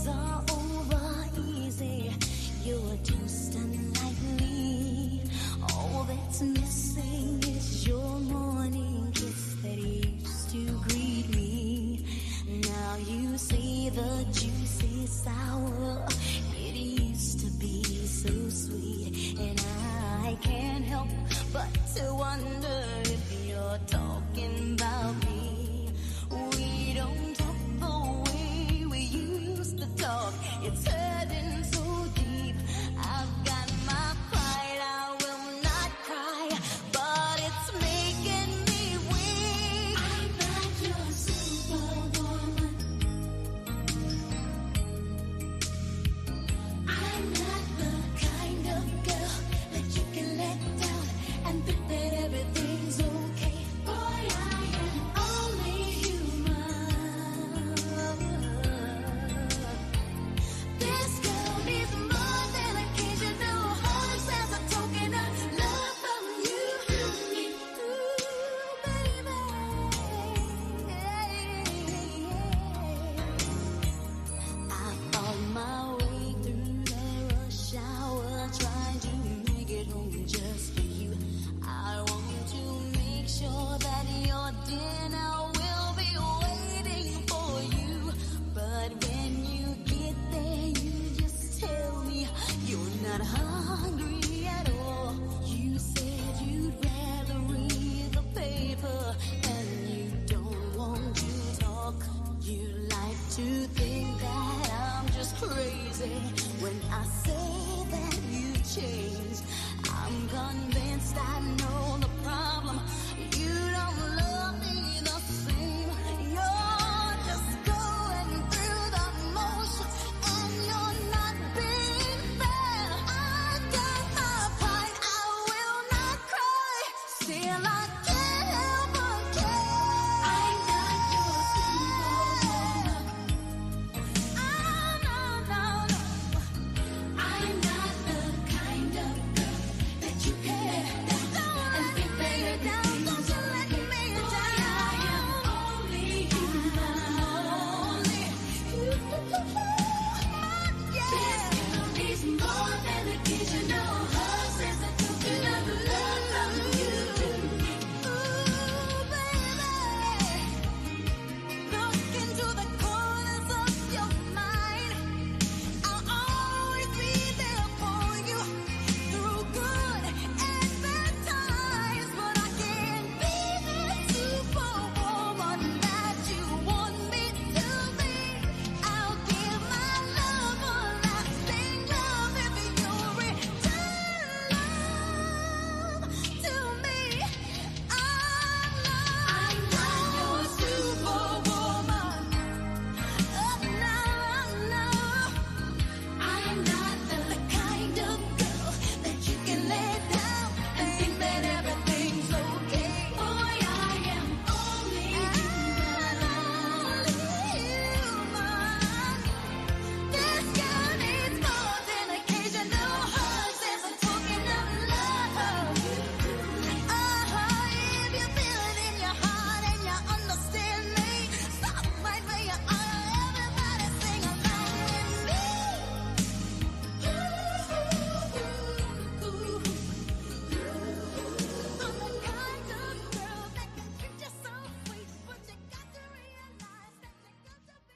days are over easy. You're just unlikely. All that's missing is your morning kiss that used to greet me. Now you see the juicy sour. It used to be so sweet, and I can't help but to wonder if you're talking about me. We don't talk the way we used to talk. It's hurting so deep. I've got my pride, I will not cry, but it's making me weak. I'm not your superwoman. I'm not the kind of girl that you can let down and think that everything's okay. Boy, I am only human. This girl needs more than occasional hugs as a token of love from you, baby. I found my way through the rush hour, trying to make it home just for you. I want to make sure that your dinner will be waiting for you. But when you get there, you just tell me you're not hungry at all. You said you'd rather read the paper and you don't want to talk. You like to think that I'm just crazy when I say that you changed. I'm convinced I know the problem. You don't love me the same. You're just going through the motions and you're not being fair. I got my pride, I will not cry. Still I can't help but care. I'm not your superwoman. Oh, no, no, no. I'm not the kind of girl that you can let down and think that everything's okay. Don't you let me down. I am only human. This girl needs more than occasional hugs as a token of love from you. Ooh, baby. Look into the corners of your mind. I'll always be there for you through good and bad times, but I can't be the superwoman that you want me to be. I'll give my love a lasting love if you return love to me. I'm not your superwoman. Oh, no, no. I'm not the kind of girl that you can let down and think that everything's okay. Boy, I am only human. This girl needs more than occasional hugs as a token of love. If you feel it in your heart and you understand me, stop right where you are. Everybody sing along with me. I'm the kind of girl that can treat you so sweet, but you got to realize that you got to be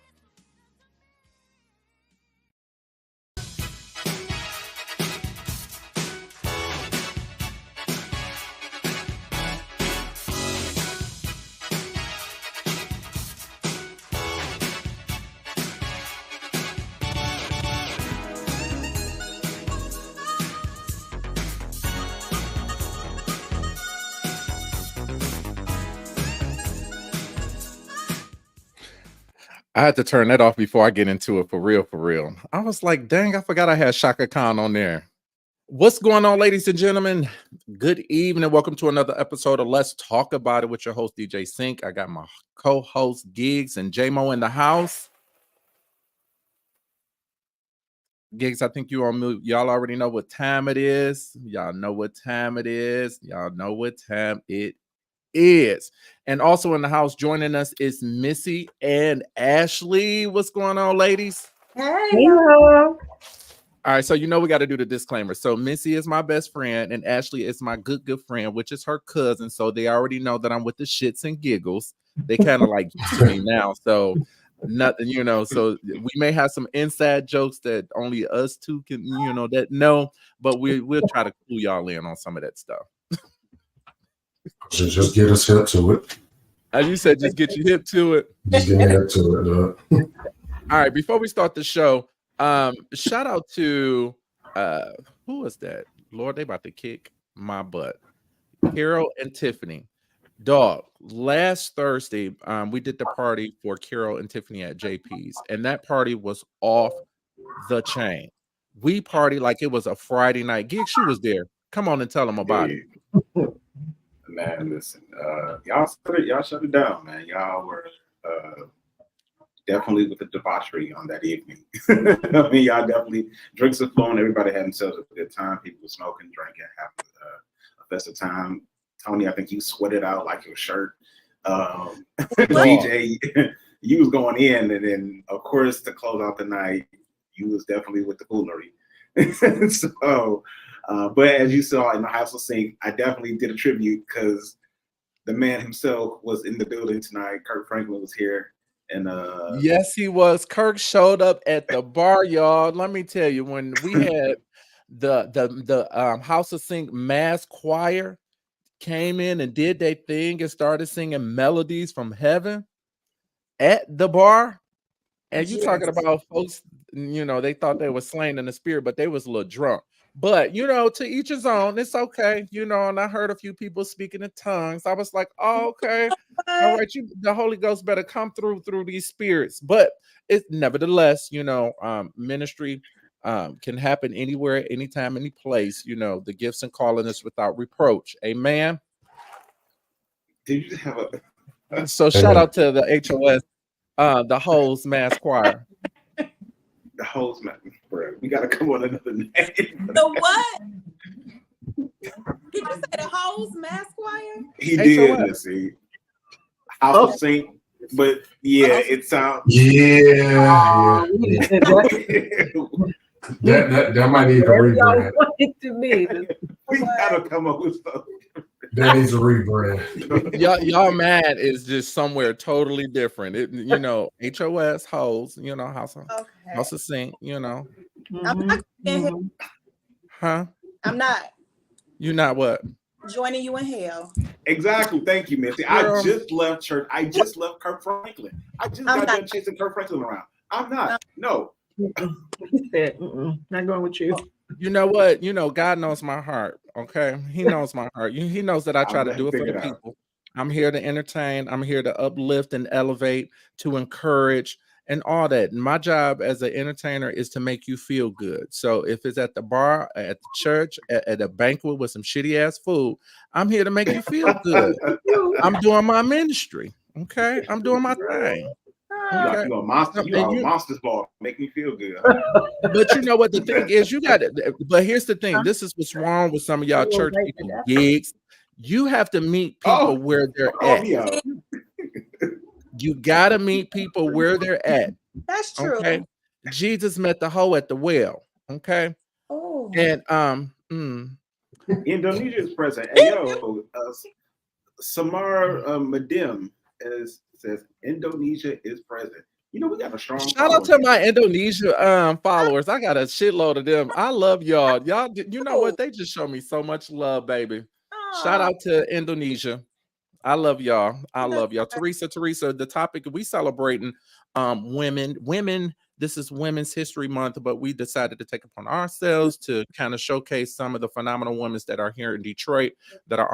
I had to turn that off before I get into it for real, for real. I was like, dang, I forgot I had Shaka Khan on there. What's going on, ladies and gentlemen? Good evening. Welcome to another episode of Let's Talk About It with your host, DJ Sync. I got my co-host, Gigz and JMO in the house. Gigz, I think you're on mute. Y'all already know what time it is. Y'all know what time it is. Y'all know what time it is. And also in the house joining us is Missy and Ashley. What's going on, ladies? Hey, All right, so we got to do the disclaimer. So Missy is my best friend, and Ashley is my good friend, which is her cousin. So they already know that I'm with the shits and giggles. They kind of like used to me now. So nothing, so we may have some inside jokes that only us two can, that know, but we'll try to clue y'all in on some of that stuff. Just get us hip to it. As you said, just get you hip to it. Just get me hip to it. All right, before we start the show, shout out to who was that? Lord, they about to kick my butt. Carol and Tiffany. Dog, last Thursday, we did the party for Carol and Tiffany at JP's, and that party was off the chain. We partied like it was a Friday night gig. She was there. Come on and tell them about it. Man, listen, y'all shut it down, man. Y'all were definitely with the debauchery on that evening. I mean, y'all definitely, drinks are flowing. Everybody had themselves a good time. People were smoking, drinking, having a festive time. Tony, I think you sweated out like your shirt. DJ, you was going in, and then of course to close out the night, you was definitely with the culinary. So, but as you saw in the House of Sink, I definitely did a tribute because the man himself was in the building tonight. Kirk Franklin was here, and yes, he was. Kirk showed up at the bar, y'all. Let me tell you, when we had the House of Sink mass choir came in and did their thing and started singing melodies from heaven at the bar. And you talking about folks, they thought they were slain in the spirit, but they was a little drunk. But, to each his own, it's okay. And I heard a few people speaking in tongues. I was like, oh, okay. All right, the Holy Ghost better come through these spirits. But it's nevertheless, ministry can happen anywhere, anytime, any place. The gifts and calling is without reproach. Amen. Did you have a? So shout out to the HOS, the Hoes Mass Choir. The Hoes Mass, bro. We gotta come on another name. The what? Did you say the Hoes Mass Choir? He did. Let's see. House of Sink, but yeah, it sounds. Yeah. That might need a rebrand. We gotta come up with stuff. That needs a rebrand. Y'all mad is just somewhere totally different. HOS Hoes, House of Sink, I'm not Huh? I'm not. You not what? Joining you in hell. Exactly. Thank you, Missy. I just left church. I just left Kirk Franklin. I just got done chasing Kirk Franklin around. I'm not. No. He said, not going with you. You know what? God knows my heart. Okay, He knows my heart. He knows that I try to do it for the people. I'm here to entertain. I'm here to uplift and elevate, to encourage, and all that. And my job as an entertainer is to make you feel good. So if it's at the bar, at the church, at a banquet with some shitty ass food, I'm here to make you feel good. I'm doing my ministry. Okay, I'm doing my thing. Okay. You're a monster. You are a monster's ball. Make me feel good. But you know what the thing is? You got it. But here's the thing. This is what's wrong with some of y'all church people gigs. You have to meet people where they're at. Yeah. You gotta meet people where they're at. That's true. Okay. Jesus met the hoe at the well. Okay. Oh. And Indonesia is present. Hey, yo, Samar Madim says Indonesia is present. We got a strong. Shout out to my Indonesia followers. I got a shitload of them. I love y'all. Y'all, you know what? They just show me so much love, baby. Shout out to Indonesia. I love y'all. I love y'all. Teresa, the topic, we celebrating women. This is Women's History Month, but we decided to take upon ourselves to kind of showcase some of the phenomenal women that are here in Detroit that are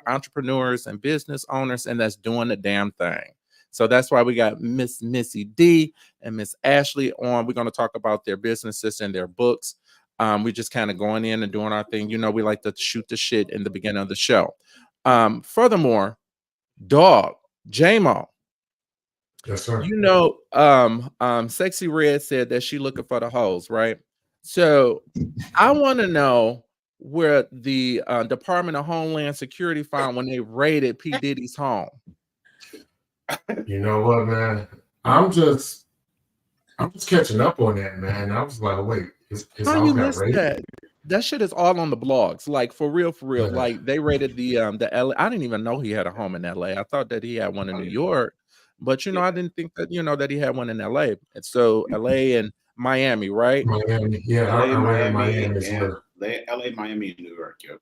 entrepreneurs and business owners, and that's doing the damn thing. So that's why we got Miss Missy D and Miss Ashley on. We're going to talk about their businesses and their books. We just kind of going in and doing our thing. We like to shoot the shit in the beginning of the show. Furthermore, dog, JMO. Yes, sir. Sexy Red said that she looking for the hoes, right? So I want to know where the Department of Homeland Security found when they raided P. Diddy's home. You know what, man? I'm just I was catching up on that, man. I was like, wait, his How house you got missed raided? that? That shit is all on the blogs. Like for real, for real. Yeah. Like they rated the LA. I didn't even know he had a home in LA. I thought that he had one in New York, but I didn't think that that he had one in LA. And so LA and Miami, right? Miami, yeah, LA, I read Miami, Miami as and well. LA, Miami, and New York. Yep.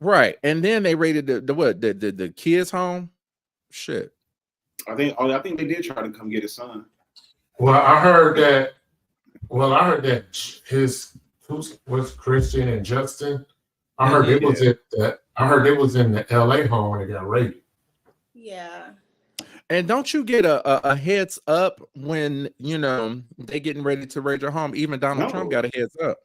Right. And then they rated the kids' home. Shit. I think they did try to come get his son. Well, I heard that. Well, I heard that his was Christian and Justin. I heard it was I heard it was in the LA home when it got raided. Yeah. And don't you get a heads up when they getting ready to raid your home? Even Donald Trump got a heads up.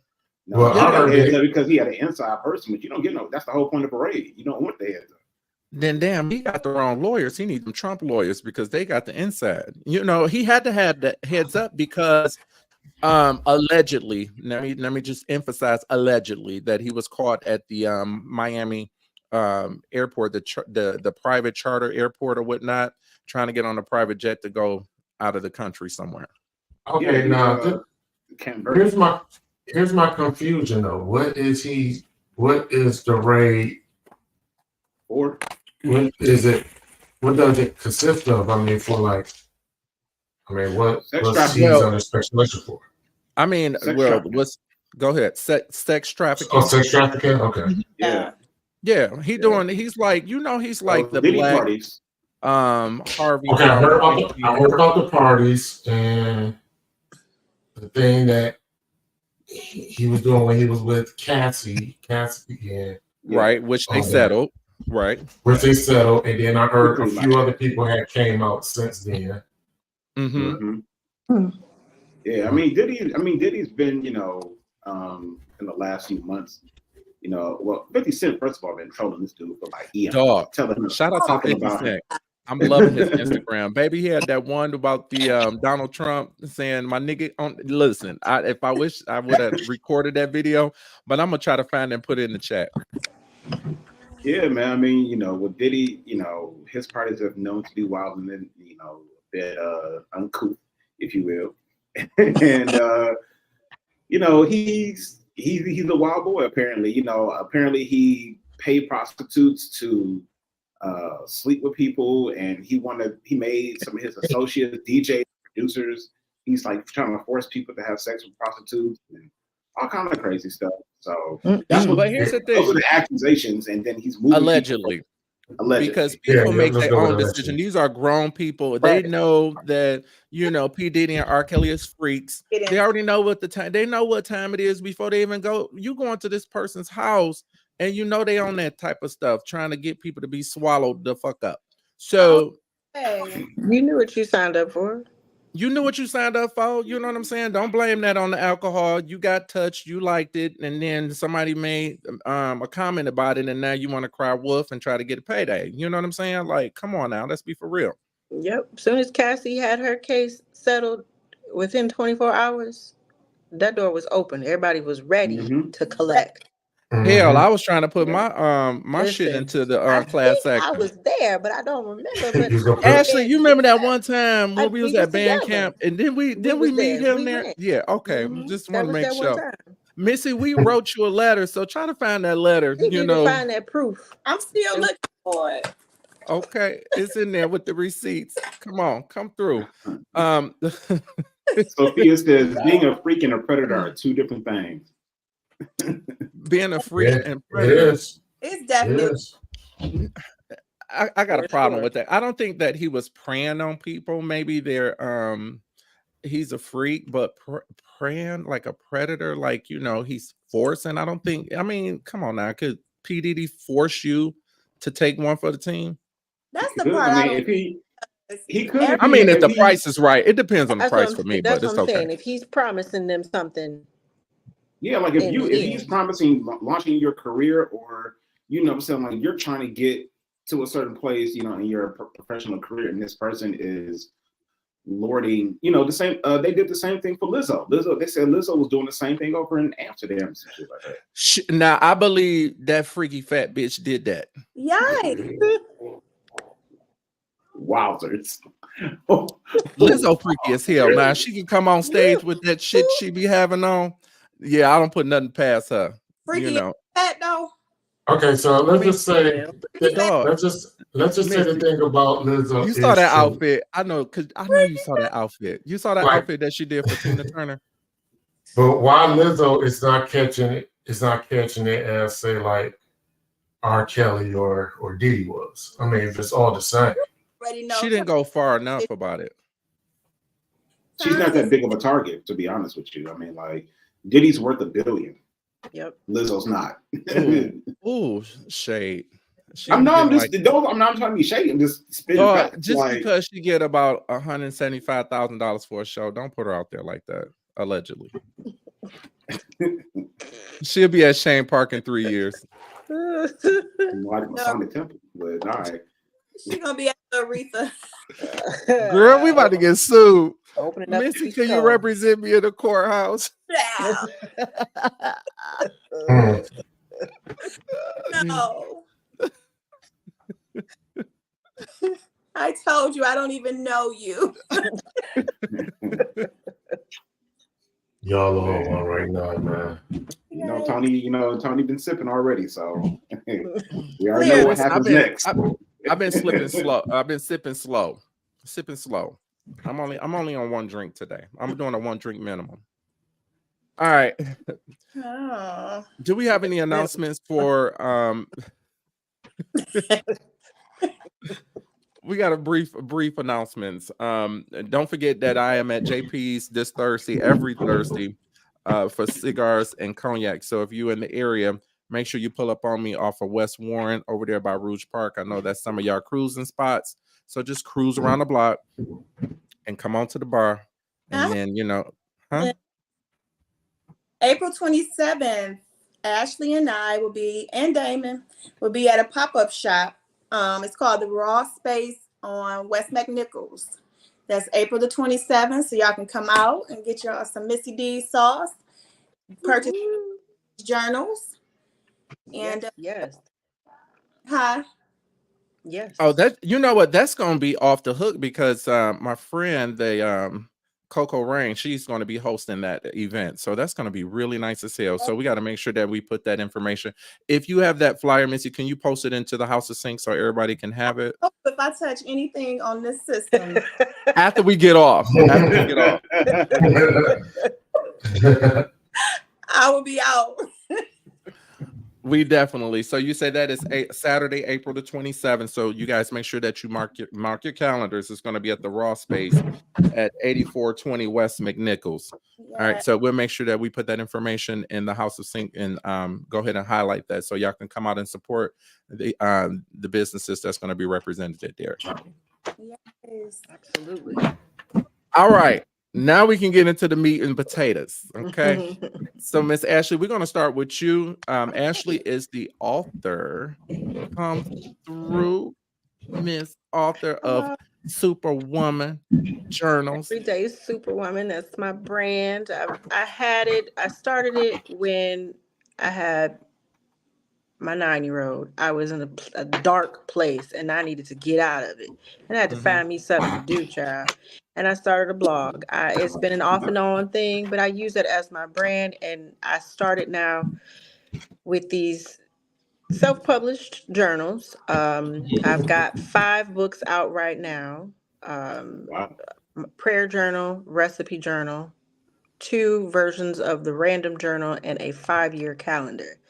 No, Well, I heard it because he had an inside person, but you don't get no. That's the whole point of the parade. You don't want the heads up. Then damn, he got the wrong lawyers. He needs them Trump lawyers because they got the inside. He had to have the heads up because allegedly, let me just emphasize allegedly that he was caught at the Miami airport, the private charter airport or whatnot, trying to get on a private jet to go out of the country somewhere. Okay, now here's my confusion though. What is the raid? Or What is it? What does it consist of? I mean, what was he under special mission for? I mean, go ahead. Sex trafficking. Oh, sex trafficking. Okay. Yeah. He's like, he's like the black parties. Harvey. Okay, I heard about the parties and the thing that he was doing when he was with Cassie, right, which they settled. Right. Which they settled, and then I heard a few other people had came out since then. Mm-hmm. Yeah, I mean, Diddy's been, in the last few months, 50 Cent, first of all, been trolling this dude for like eons. Dog. Telling him, shout out to 50 Cent. I'm loving his Instagram. Baby, he had that one about the Donald Trump saying, my nigga, listen, if I wish I would have recorded that video, but I'm going to try to find it and put it in the chat. Yeah, man. I mean, with Diddy, his parties have known to be wild and then, a bit uncouth, if you will. And he's a wild boy, apparently. Apparently he paid prostitutes to sleep with people, and he made some of his associates, DJs, producers. He's like trying to force people to have sex with prostitutes and all kind of crazy stuff. So that's what. But here's the thing: those are the accusations, and then he's moving allegedly. Because people make their own decision. These are grown people. Right. They know that P. Diddy and R. Kelly is freaks. They already know what they know what time it is before they even go. You go into this person's house and they on that type of stuff, trying to get people to be swallowed the fuck up. So you knew what you signed up for. You knew what you signed up for. You know what I'm saying? Don't blame that on the alcohol. You got touched, you liked it, and then somebody made a comment about it, and now you want to cry wolf and try to get a payday. You know what I'm saying? Like, come on now, let's be for real. Yep. As soon as Cassie had her case settled, within 24 hours, that door was open. Everybody was ready to collect. Hell, I was trying to put my shit into the class action. I was there, but I don't remember. But Ashley, you remember that one time when we was at band camp, and then we meet him there? Yeah, okay. Just want to make sure. Missy, we wrote you a letter, so try to find that letter. You need to find that proof. I'm still looking for it. Okay, it's in there with the receipts. Come on, come through. Sophia says being a freak and a predator are two different things. Being a freak and predator. It's definitely. I got a problem with that. I don't think that he was preying on people. Maybe he's a freak, but preying like a predator, like he's forcing. I don't think. I mean, come on now, could P. Diddy force you to take one for the team? That's the part. I mean, if he could. I mean, if the price is right, it depends on the price for me. That's but it's what I'm okay. saying. If he's promising them something. Yeah, like if he's promising launching your career, or saying like you're trying to get to a certain place, in your professional career, and this person is lording, the same. They did the same thing for Lizzo. They said Lizzo was doing the same thing over in Amsterdam. Like that. Now I believe that freaky fat bitch did that. Yikes! Wowzers. Lizzo freaky as hell. Now she can come on stage with that shit she be having on. Yeah, I don't put nothing past her. Freaky You know, that though. Okay, so let's just say dog. let's just say the Missy, thing about Lizzo you saw is that true. outfit. I know, cause I know you saw that outfit. You saw that Like, outfit that she did for Tina Turner. but why Lizzo is not catching it? Is not catching it as say like R. Kelly or Diddy was. I mean, it's all the same. Already know. She didn't go far enough about it. She's not that big of a target, to be honest with you. I mean, like, Diddy's worth $1 billion. Yep. Lizzo's not. Ooh, shade. I'm not trying to be shady. I'm just spitting facts. Just like, because she get about $175,000 for a show, don't put her out there like that. Allegedly, she'll be at Shane Park in 3 years. like Masonic Temple, but all right. She's gonna be at Aretha. Girl, we about to get sued. Opening up Missy, the can you show. represent me in the courthouse? No. I told you I don't even know you. Y'all are on one right now, man. Tony been sipping already, so we already know what happens next. I've been slipping slow. I've been sipping slow. I'm only on one drink today. I'm doing a 1 drink minimum. All right. Oh. Do we have any announcements for we got a brief announcements. Don't forget that I am at JP's this Thursday, every Thursday, for cigars and cognac. So if you're in the area, make sure you pull up on me off of West Warren over there by Rouge Park. I know that's some of y'all cruising spots. So just cruise around the block and come on to the bar. And then, April 27th, Ashley and I and Damon will be at a pop-up shop. It's called the Raw Space on West McNichols. That's April the 27th. So y'all can come out and get y'all some Missy D sauce, purchase journals. And yes. Yes. Oh, that you know what? That's gonna be off the hook because my friend, the Coco Rain, she's gonna be hosting that event. So that's gonna be really nice as hell. So we got to make sure that we put that information. If you have that flyer, Missy, can you post it into the House of Sync so everybody can have it? If I touch anything on this system. After we get off. I will be out. We definitely. So you say that is Saturday, April the 27th. So you guys make sure that you mark your calendars. It's going to be at the Raw Space at 8420 West McNichols. Yeah. All right. So we'll make sure that we put that information in the House of Sync and go ahead and highlight that so y'all can come out and support the businesses that's going to be represented there. Yes, absolutely. All right. Now we can get into the meat and potatoes. Okay. So Miss Ashley, we're going to start with you. Ashley is the author. Come through, Miss Author of Superwoman journals. Everyday Superwoman. That's my brand. I started it when I had my 9-year-old. I was in a dark place and I needed to get out of it. And I had to find me something to do, child. And I started a blog. It's been an off and on thing, but I use it as my brand. And I started now with these self-published journals. I've got 5 books out right now. Prayer journal, recipe journal, 2 versions of the random journal, and a 5-year calendar.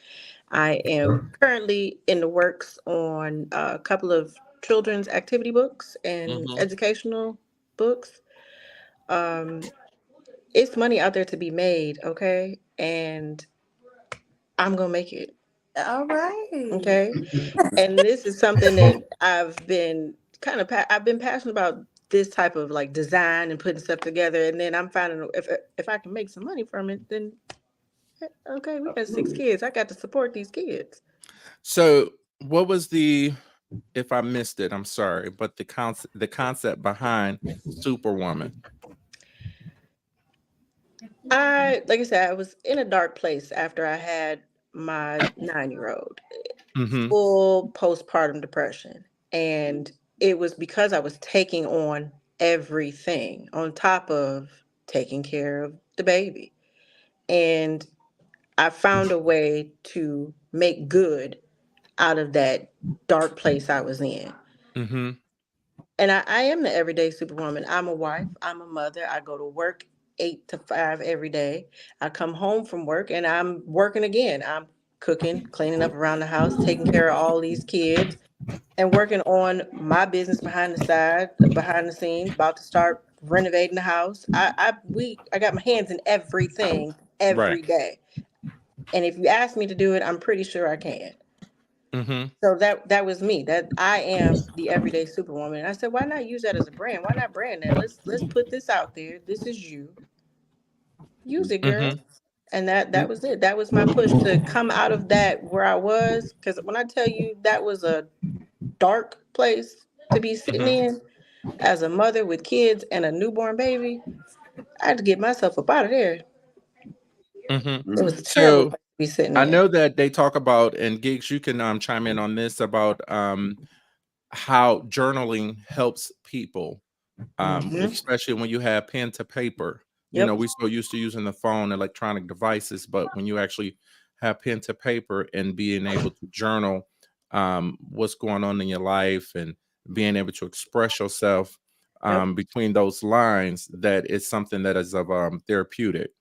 I am currently in the works on a couple of children's activity books and educational books. It's money out there to be made, okay? And I'm gonna make it. All right. Okay. And this is something that I've been passionate about, this type of like design and putting stuff together. And then I'm finding if I can make some money from it, then okay, we got 6 kids. I got to support these kids. So what was if I missed it, I'm sorry, but the concept behind Superwoman? Like I said, I was in a dark place after I had my 9-year-old, full postpartum depression. And it was because I was taking on everything on top of taking care of the baby. And I found a way to make good out of that dark place I was in. Mm-hmm. And I am the everyday superwoman. I'm a wife, I'm a mother. I go to work 8 to 5 every day. I come home from work and I'm working again. I'm cooking, cleaning up around the house, taking care of all these kids, and working on my business behind the scenes, about to start renovating the house. I got my hands in everything Right. every day. And if you ask me to do it, I'm pretty sure I can. Mm-hmm. So that was me. That I am the everyday superwoman. And I said, why not use that as a brand? Why not brand that? Let's put this out there. This is you. Use it, girl. Mm-hmm. And that was it. That was my push to come out of that where I was. Because when I tell you that was a dark place to be sitting in as a mother with kids and a newborn baby, I had to get myself up out of there. Mm-hmm. It was a terrible So place to be sitting I in. know that they talk about, and Gigz, you can chime in on this, about how journaling helps people, especially when you have pen to paper. You know, Yep. we so used to using the phone, electronic devices, but when you actually have pen to paper and being able to journal what's going on in your life and being able to express yourself Yep. between those lines, that is something that is of therapeutic.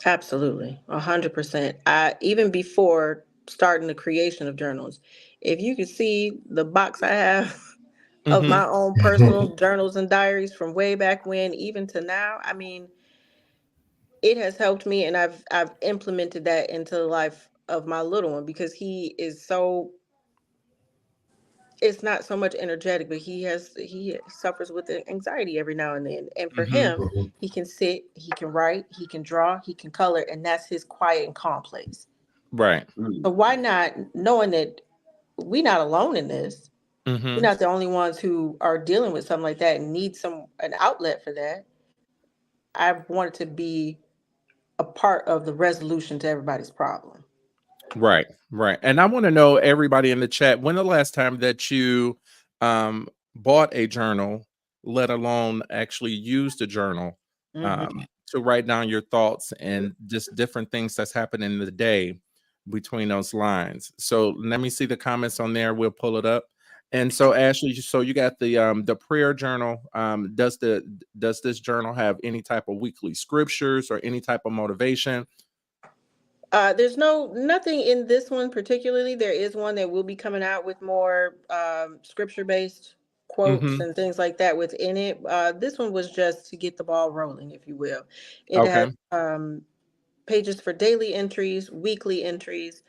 Absolutely. 100%. Even before starting the creation of journals, if you could see the box I have of Mm-hmm. my own personal journals and diaries from way back when, even to now, I mean, it has helped me, and I've implemented that into the life of my little one, because he is so, it's not so much energetic, but he suffers with anxiety every now and then. And for Mm-hmm. him, he can sit, he can write, he can draw, he can color, and that's his quiet and calm place. Right. So why not, knowing that we're not alone in this, we're Mm-hmm. not the only ones who are dealing with something like that and need an outlet for that. I wanted to be a part of the resolution to everybody's problem. Right, right. And I want to know, everybody in the chat, when the last time that you bought a journal, let alone actually used a journal Mm-hmm. to write down your thoughts and just different things that's happening in the day between those lines. So let me see the comments on there. We'll pull it up. And so, Ashley, so you got the prayer journal. Does this journal have any type of weekly scriptures or any type of motivation? There's nothing in this one particularly. There is one that will be coming out with more scripture-based quotes Mm-hmm. and things like that within it. This one was just to get the ball rolling, if you will. It has Okay. pages for daily entries, weekly entries,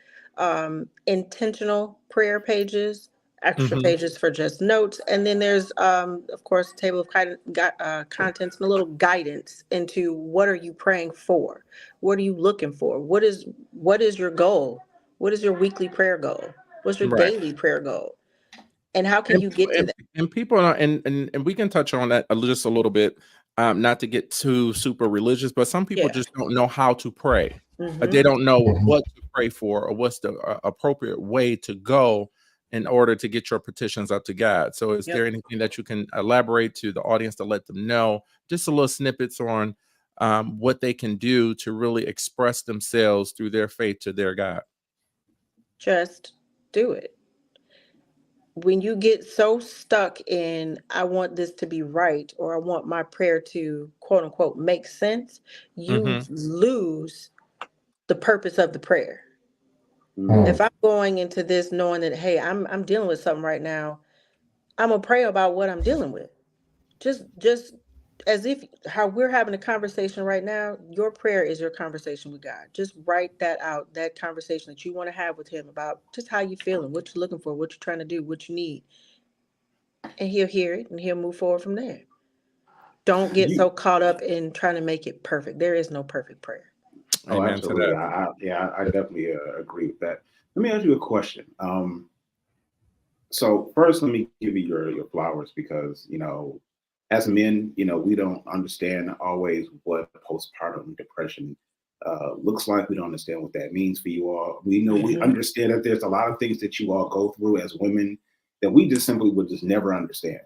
intentional prayer pages, extra Mm-hmm. pages for just notes, and then there's of course a table of contents and a little guidance into what are you praying for, what are you looking for, what is your goal, what is your weekly prayer goal, what's your Right. daily prayer goal, and how can And you people get to that? and people are, and we can touch on that just a little bit, not to get too super religious, but some people Yeah. just don't know how to pray. They Mm-hmm. don't know what to pray for or what's the appropriate way to go in order to get your petitions up to God. So is there Yep. anything that you can elaborate to the audience to let them know, just a little snippets on what they can do to really express themselves through their faith to their God? Just do it. When you get so stuck in, I want this to be right, or I want my prayer to quote unquote make sense, you Mm-hmm. lose the purpose of the prayer. If I'm going into this knowing that, hey, I'm dealing with something right now, I'm gonna pray about what I'm dealing with. Just as if how we're having a conversation right now, your prayer is your conversation with God. Just write that out, that conversation that you want to have with him about just how you feeling, what you're looking for, what you're trying to do, what you need. And he'll hear it and he'll move forward from there. Don't get so caught up in trying to make it perfect. There is no perfect prayer. Oh, Amen to absolutely. that. I definitely agree with that. Let me ask you a question. So first, let me give you your flowers, because as men, we don't understand always what postpartum depression looks like. We don't understand what that means for you all. We know we understand that there's a lot of things that you all go through as women that we just simply would just never understand.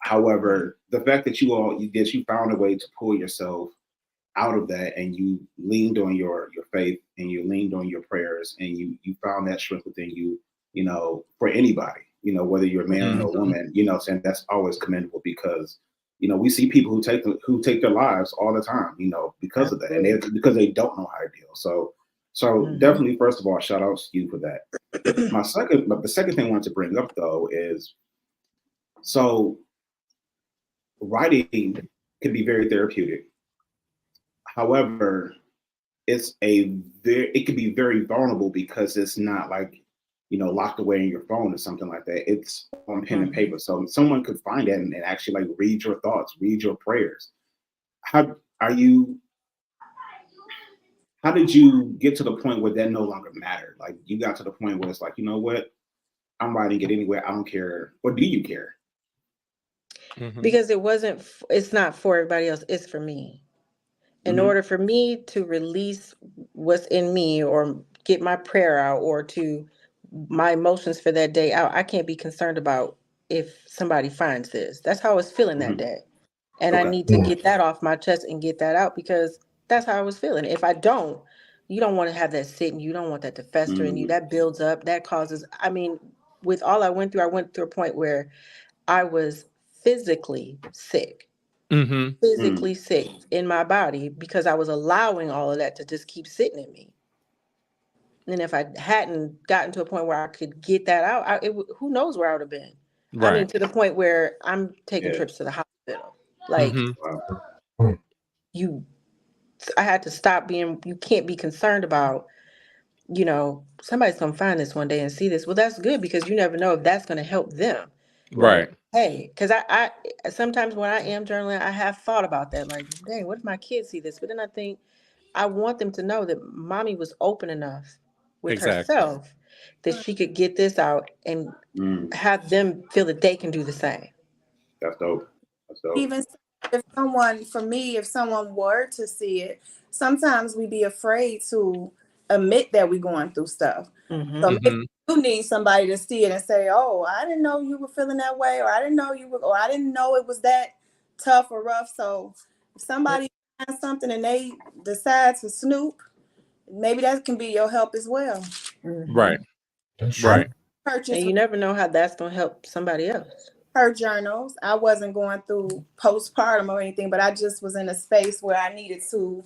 However, the fact that you found a way to pull yourself out of that, and you leaned on your faith, and you leaned on your prayers, and you found that strength within you, for anybody, whether you're a man or a woman, saying that's always commendable, because we see people who take their lives all the time, because of that, and because they don't know how to deal. So definitely, first of all, shout out to you for that. The second thing I want to bring up though is, so writing can be very therapeutic. However, it can be very vulnerable, because it's not like, locked away in your phone or something like that. It's on pen and paper. So someone could find it and actually like read your thoughts, read your prayers. How did you get to the point where that no longer mattered? Like, you got to the point where it's like, you know what? I'm writing it anyway. I don't care. Or do you care? Because it's not for everybody else. It's for me. In order for me to release what's in me, or get my prayer out, or to my emotions for that day out, I can't be concerned about if somebody finds this. That's how I was feeling that day. And I need to get that off my chest and get that out, because that's how I was feeling. If I don't, you don't want to have that sitting. You don't want that to fester in you. That builds up. That causes, with all I went through a point where I was physically sick. Physically sick in my body, because I was allowing all of that to just keep sitting in me. And if I hadn't gotten to a point where I could get that out, who knows where I would have been. Right. To the point where I'm taking trips to the hospital. Like, I had to stop being, you can't be concerned about, somebody's going to find this one day and see this. Well, that's good, because you never know if that's going to help them. Right. Hey, because I sometimes when I am journaling, I have thought about that. Like, dang, what if my kids see this? But then I think, I want them to know that mommy was open enough with herself that she could get this out and have them feel that they can do the same. That's dope. Even if someone were to see it, sometimes we be afraid to admit that we're going through stuff. So maybe you need somebody to see it and say, "Oh, I didn't know you were feeling that way," or "I didn't know it was that tough or rough." So if somebody finds something and they decide to snoop, maybe that can be your help as well. Right. Right. And you never know how that's going to help somebody else. Her journals. I wasn't going through postpartum or anything, but I just was in a space where I needed to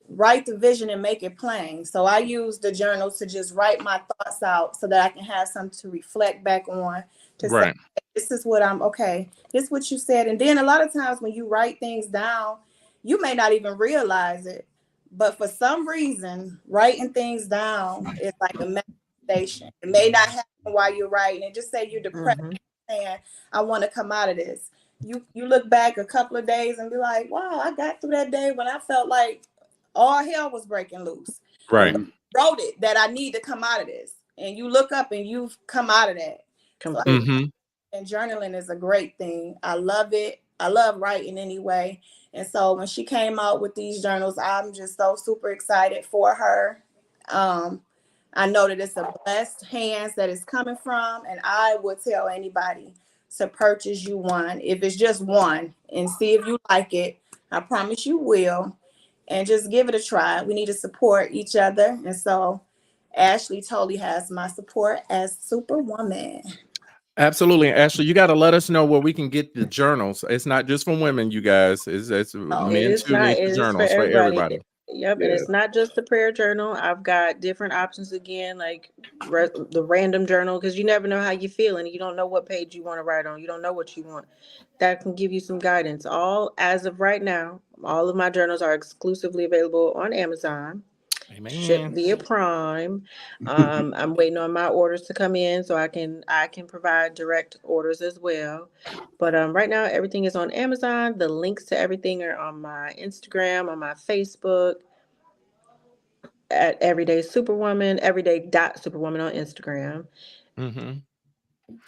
write the vision and make it plain. So I used the journals to just write my thoughts out so that I can have something to reflect back on, to say, this is what this is what you said. And then a lot of times when you write things down, you may not even realize it, but for some reason, writing things down is like a meditation. It may not happen while you're writing, and just say you're depressed and I want to come out of this. You look back a couple of days and be like, wow, I got through that day when I felt like all hell was breaking loose. Right. I wrote it that I need to come out of this. And you look up and you've come out of that. So and journaling is a great thing. I love it. I love writing anyway. And so when she came out with these journals, I'm just so super excited for her. I know that it's a blessed hands that it's coming from, and I would tell anybody to purchase you one, if it's just one, and see if you like it. I promise you will, and just give it a try. We need to support each other, and so Ashley totally has my support as Superwoman. Absolutely. Ashley, you got to let us know where we can get the journals. It's not just for women, you guys. It's men too need the journals for everybody. Yep, and it's not just the prayer journal. I've got different options again, like the random journal, because you never know how you feel and you don't know what page you want to write on. You don't know what you want. That can give you some guidance. All as of right now, all of my journals are exclusively available on Amazon. Shipped via Prime. I'm waiting on my orders to come in so I can provide direct orders as well. But right now everything is on Amazon. The links to everything are on my Instagram, on my Facebook, at Everyday Superwoman, everyday.superwoman on Instagram.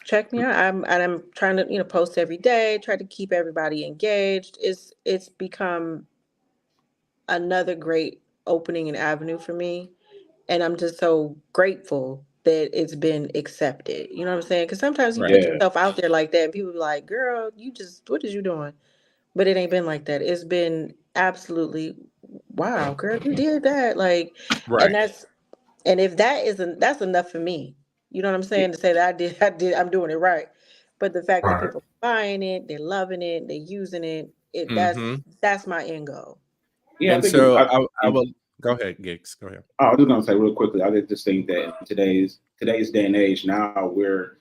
Check me out. I'm trying to post every day, try to keep everybody engaged. It's become another great opening and avenue for me, and I'm just so grateful that it's been accepted. You know what I'm saying? Because sometimes you Right. put Yeah. yourself out there like that, and people be like, "Girl, what is you doing?" But it ain't been like that. It's been absolutely, wow, girl, you did that. Like, Right. and if that's enough for me. You know what I'm saying? To say that I'm doing it right. But the fact that Right. people are buying it, they're loving it, they're using it, hmm that's my end goal. Yeah, I And think so I I will go ahead, Gigz. Go ahead. I was just gonna say real quickly. I just think that in today's day and age, now we're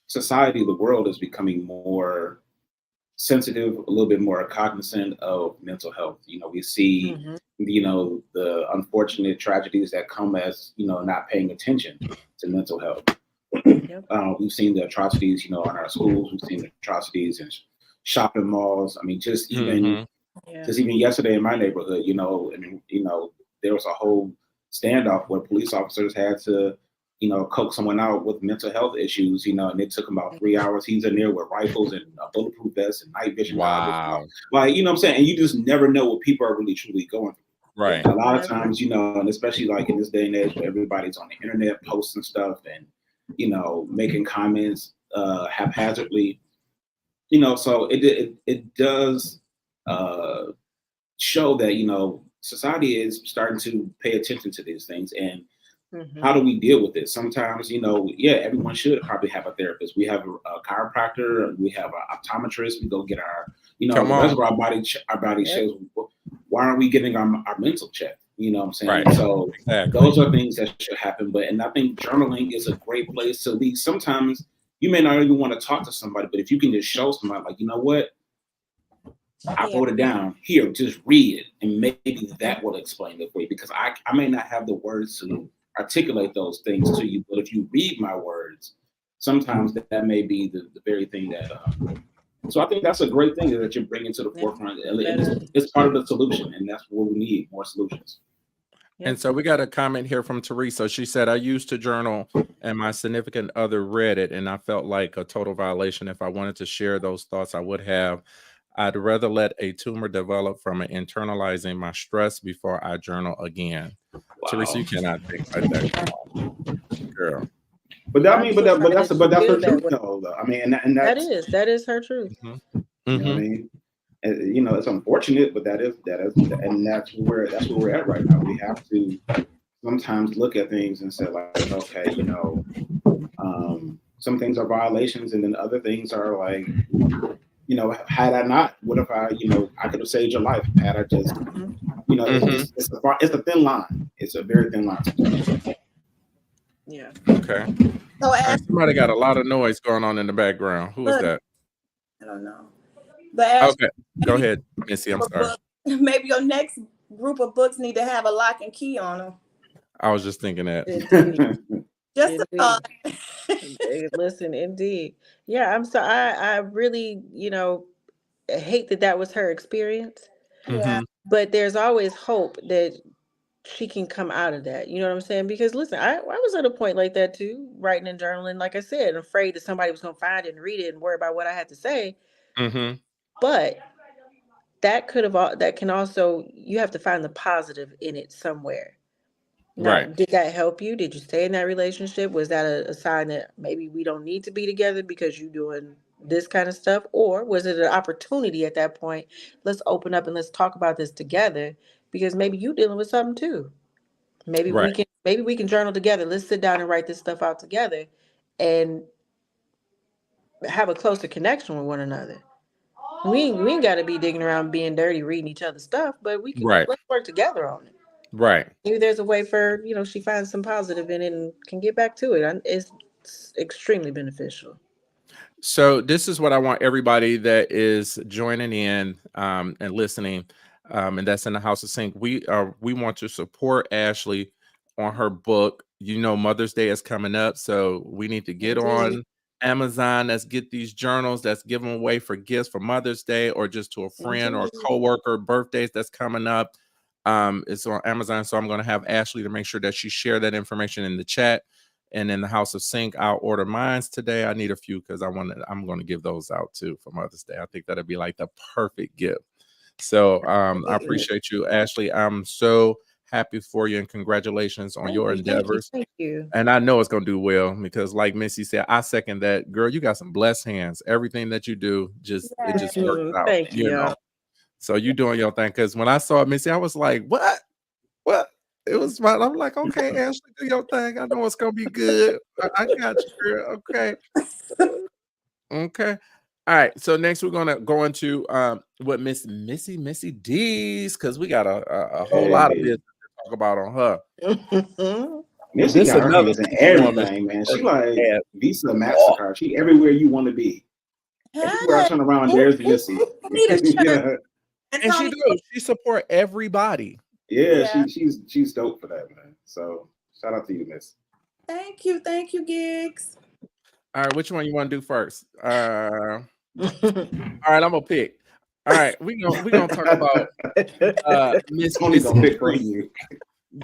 society, the world is becoming more sensitive, a little bit more cognizant of mental health. You know, we see, Mhm. you know, the unfortunate tragedies that come as, you know, not paying attention to mental health. Yep. We've seen the atrocities, you know, in our schools. We've seen the atrocities in shopping malls. I mean, hmm Yeah. just even yesterday in my neighborhood, you know, I mean, you know, there was a whole standoff where police officers had to, you know, coax someone out with mental health issues, you know, and it took him about 3 hours. He's in there with rifles and a bulletproof vest and night vision goggles. Wow. Like, you know what I'm saying? And you just never know what people are really truly going through. Right. A lot of times, you know, and especially like in this day and age where everybody's on the internet posting stuff and, you know, making comments haphazardly, you know, so it does show that, you know, society is starting to pay attention to these things. And Mhm. how do we deal with it? Sometimes, you know, yeah, everyone should probably have a therapist. We have a chiropractor, we have an optometrist. We go get our, you know, Come the rest on. of our body Yep. shows. Why aren't we getting our mental check? You know what I'm saying? Right. So Exactly. those are things that should happen. And I think journaling is a great place to lead. Sometimes you may not even want to talk to somebody, but if you can just show somebody, like, you know what, I Yeah. wrote it down here, just read it, and maybe that will explain it for you, because I may not have the words to articulate those things to you, but if you read my words, sometimes that may be the very thing that. So I think that's a great thing that you're bringing to the Yeah. forefront, and it's part of the solution, and that's what we need, more solutions. And so we got a comment here from Teresa. She said, I used to journal and my significant other read it, and I felt like a total violation. If I wanted to share those thoughts, I would have. I'd rather let a tumor develop from internalizing my stress before I journal again. Wow. Teresa, you cannot think like that. Come on, girl. But I mean, but that's That her feel that truth, way. though. I mean, and that's That is her truth. Mhm. you know what I mean. And, you know, it's unfortunate, but that is, and that's where we're at right now. We have to sometimes look at things and say, like, okay, you know, some things are violations, and then other things are like, you know, had I not, what if I, you know, I could have saved your life had I just, you know, it's a thin line. It's a very thin line. Yeah. Okay. So All right, Ashley, somebody got a lot of noise going on in the background. Who is Look. that? I don't know. But Ashley, Okay. Go ahead, Missy. I'm sorry. maybe your next group of books need to have a lock and key on them. I was just thinking that. Indeed. Just a thought. Listen, indeed. Yeah, I'm so I really, you know, hate that was her experience, Yeah. Mhm. but there's always hope that she can come out of that. You know what I'm saying? Because listen, I was at a point like that too, writing and journaling, like I said, afraid that somebody was gonna find it and read it and worry about what I had to say. Mhm. But that can also, you have to find the positive in it somewhere. Now, Right. did that help you? Did you stay in that relationship? Was that a sign that maybe we don't need to be together because you're doing this kind of stuff? Or was it an opportunity at that point? Let's open up and let's talk about this together, because maybe you dealing with something too. Maybe Right. we can journal together. Let's sit down and write this stuff out together and have a closer connection with one another. We ain't got to be digging around being dirty, reading each other's stuff, but Right. let's work together on it. Right. Maybe there's a way for, you know, she finds some positive in it and can get back to it. It's extremely beneficial. So this is what I want everybody that is joining in and listening, and that's in the House of Sync. We want to support Ashley on her book. You know, Mother's Day is coming up, so we need to get on Amazon. Let's get these journals. That's give them away for gifts for Mother's Day, or just to a friend or a coworker. Birthdays that's coming up. It's on Amazon, so I'm going to have Ashley to make sure that she share that information in the chat. And in the House of Sync, I'll order mines today. I need a few because I'm going to give those out too for Mother's Day. I think that'd be like the perfect gift. So I appreciate you, Ashley. I'm so happy for you and congratulations on your endeavors. Thank you. And I know it's gonna do well because, like Missy said, I second that. Girl, you got some blessed hands. Everything that you do it just works out. Thank you, know. So you doing your thing. Because when I saw Missy, I was like, what? What? It was fine. I'm like, okay, Ashley, do your thing. I know it's gonna be good. I got you, girl. Okay. Okay. All right. So next we're gonna go into what Missy D's, because we got a whole lot of business to talk about on her. Missy got her hands in everything, man. She like Visa, MasterCard. She everywhere you want to be. Everywhere I turn around, there's Missy. Yeah. And she does. She support everybody. Yeah, she's dope for that, man. So shout out to you, Miss. Thank you, Gigz. All right, which one you want to do first? All right, I'm gonna pick. All right, we gonna talk about Miss Treats.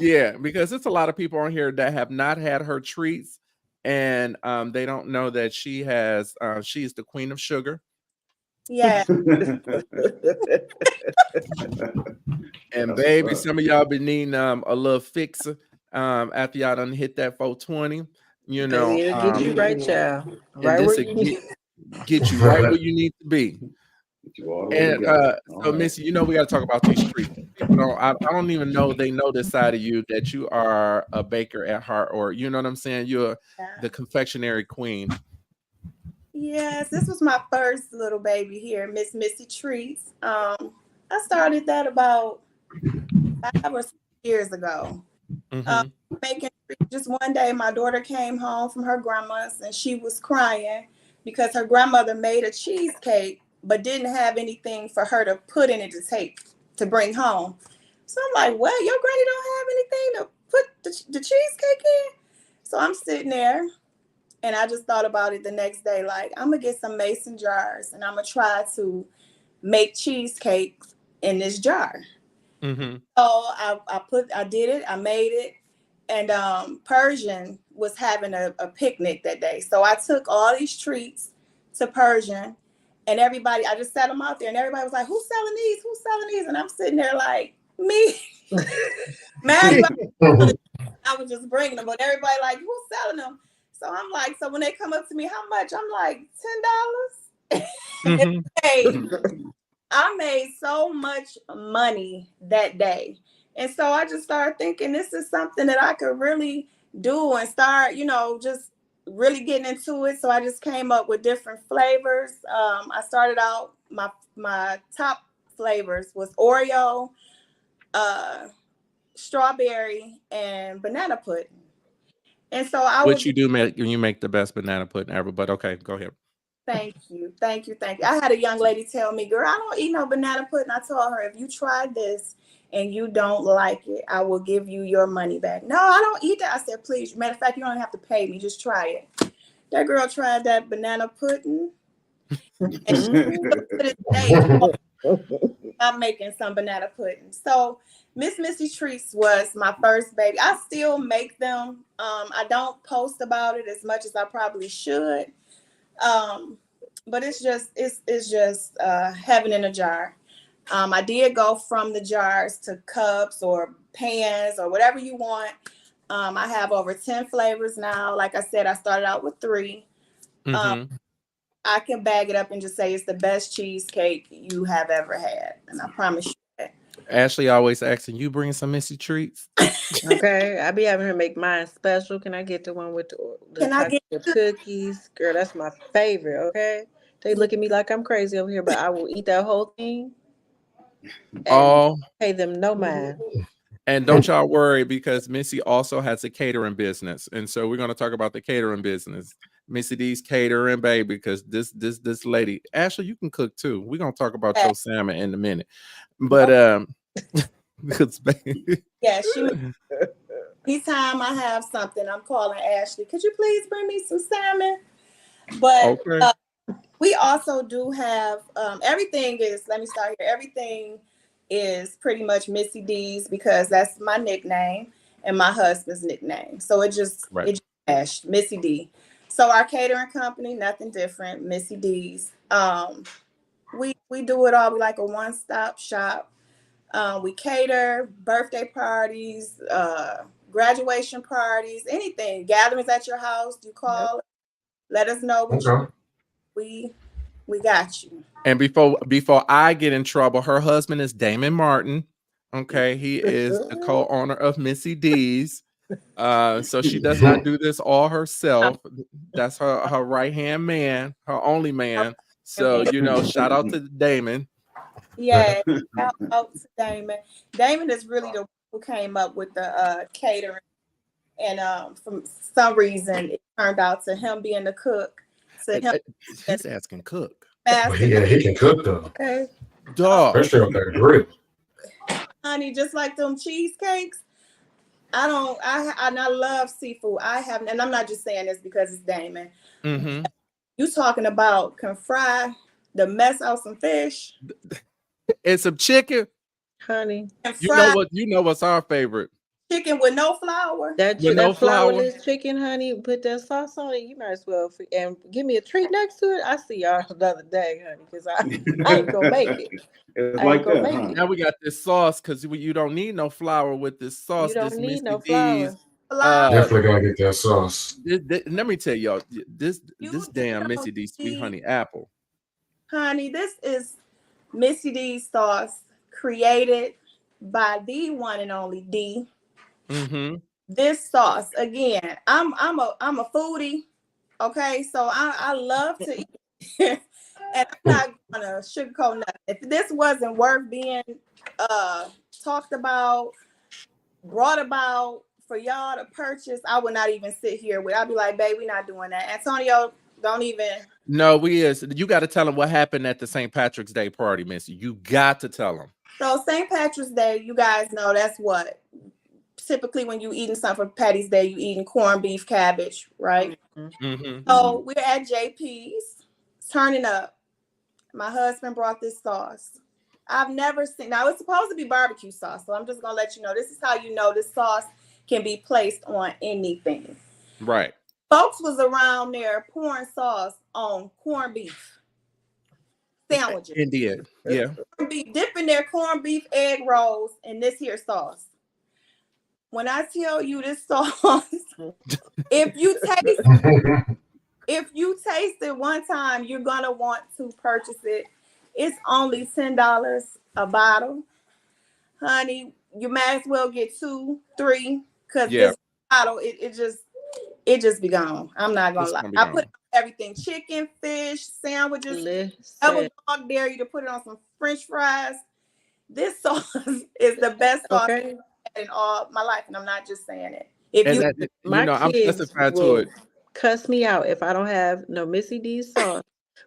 Yeah, because it's a lot of people on here that have not had her treats, and they don't know that she has. She's the queen of sugar. Yeah. And baby, some of y'all been needing a little fixer after y'all done hit that 420. You know, get you right, child. Right where you get you right where you need to be. And so Missy, you know, we got to talk about these treats. People don't, I don't even know they know this side of you, that you are a baker at heart, or you know what I'm saying? You're the confectionery queen. Yes, this was my first little baby here, Miss Missy Treats. I started that about 5 or 6 years ago. Making treats. Just one day, my daughter came home from her grandma's and she was crying because her grandmother made a cheesecake but didn't have anything for her to put in it to bring home. So I'm like, well, your granny don't have anything to put the cheesecake in? So I'm sitting there. And I just thought about it the next day, like, I'm going to get some mason jars and I'm going to try to make cheesecakes in this jar. So I did it. I made it. And Persian was having a picnic that day. So I took all these treats to Persian and everybody, I just set them out there and everybody was like, who's selling these? Who's selling these? And I'm sitting there like, me. Mad. I was just bringing them, but everybody like, who's selling them? So I'm like, so when they come up to me, how much? I'm like, $10. I made so much money that day. And so I just started thinking this is something that I could really do and start, you know, just really getting into it. So I just came up with different flavors. I started out, my top flavors was Oreo, strawberry, and banana pudding. And so you do make, you make the best banana pudding ever, but okay, go ahead. Thank you. I had a young lady tell me, girl, I don't eat no banana pudding. I told her, if you try this and you don't like it, I will give you your money back. No, I don't eat that. I said, please. Matter of fact, you don't have to pay me. Just try it. That girl tried that banana pudding. And I'm making some banana pudding. So Miss Missy Treats was my first baby. I still make them. I don't post about it as much as I probably should. But it's just heaven in a jar. I did go from the jars to cups or pans or whatever you want. I have over 10 flavors now. Like I said, I started out with 3. I can bag it up and just say it's the best cheesecake you have ever had. And I promise you that. Ashley always asking, you bring some Missy Treats? Okay, I be having her make mine special. Can I get the one with the cookies? Girl, that's my favorite, okay? They look at me like I'm crazy over here, but I will eat that whole thing. And pay them no mind. And don't y'all worry, because Missy also has a catering business. And so we're going to talk about the catering business. Missy D's Catering, baby, because this lady, Ashley, you can cook too. We're going to talk about your salmon in a minute. But yeah, anytime I have something, I'm calling Ashley. Could you please bring me some salmon? But we also do have everything is, let me start here. Everything is pretty much Missy D's because that's my nickname and my husband's nickname. So it just mashed Missy D. So our catering company, nothing different, Missy D's. We do it all. We like a one-stop shop. We cater birthday parties, graduation parties, anything, gatherings at your house. You call, let us know what Okay. we got you. And before I get in trouble, her husband is Damon Martin. Okay, he is the co-owner of Missy D's. So she does not do this all herself. That's her right-hand man, her only man. So, shout out to Damon. Yeah, shout out to Damon. Damon is really the one who came up with the catering, and from some reason it turned out to him being the cook. To him, He's asking cook. But he can cook though. Okay. Dog. Especially on that grill. Honey, just like them cheesecakes. I love seafood. And I'm not just saying this because it's Damon. Mm-hmm. You talking about can fry the mess out some fish and some chicken, honey. and You know what's our favorite? Chicken with no flour. That flourless chicken, honey. Put that sauce on it. You might as well and give me a treat next to it. I see y'all another day, honey, because I ain't gonna make it. It's like that, huh? Now we got this sauce because you don't need no flour with this sauce. You don't this need Missy no D's, flour. Definitely gotta get that sauce. Let me tell y'all, this damn Missy D sweet honey apple. Honey, this is Missy D's sauce created by the one and only D. Mm-hmm. This sauce, again, I'm a foodie. Okay, so I love to eat. And I'm not gonna sugarcoat nothing. If this wasn't worth being talked about, brought about for y'all to purchase, I would not even sit here with. I'd be like, babe, we're not doing that. Antonio, don't even. No, you got to tell them what happened at the St. Patrick's Day party, Missy. You got to tell them. So St. Patrick's Day, you guys know that's what. Typically, when you eating something for Patty's Day, you eating corned beef, cabbage, right? Mm-hmm. So we're at JP's, turning up. My husband brought this sauce. I've never seen. Now it's supposed to be barbecue sauce, so I'm just gonna let you know. This is how you know this sauce can be placed on anything. Right. Folks was around there pouring sauce on corned beef sandwiches. India, yeah. Dipping their corned beef egg rolls in this here sauce. When I tell you this sauce, if you taste it one time, you're gonna want to purchase it. It's only $10 a bottle, honey. You might as well get 2, 3, because this bottle it just be gone. I'm not gonna lie. I put everything: chicken, fish, sandwiches. I would dog dare you to put it on some French fries. This sauce is the best sauce in all my life, and I'm not just saying it. I'm testifying to it. Cuss me out if I don't have no Missy D's sauce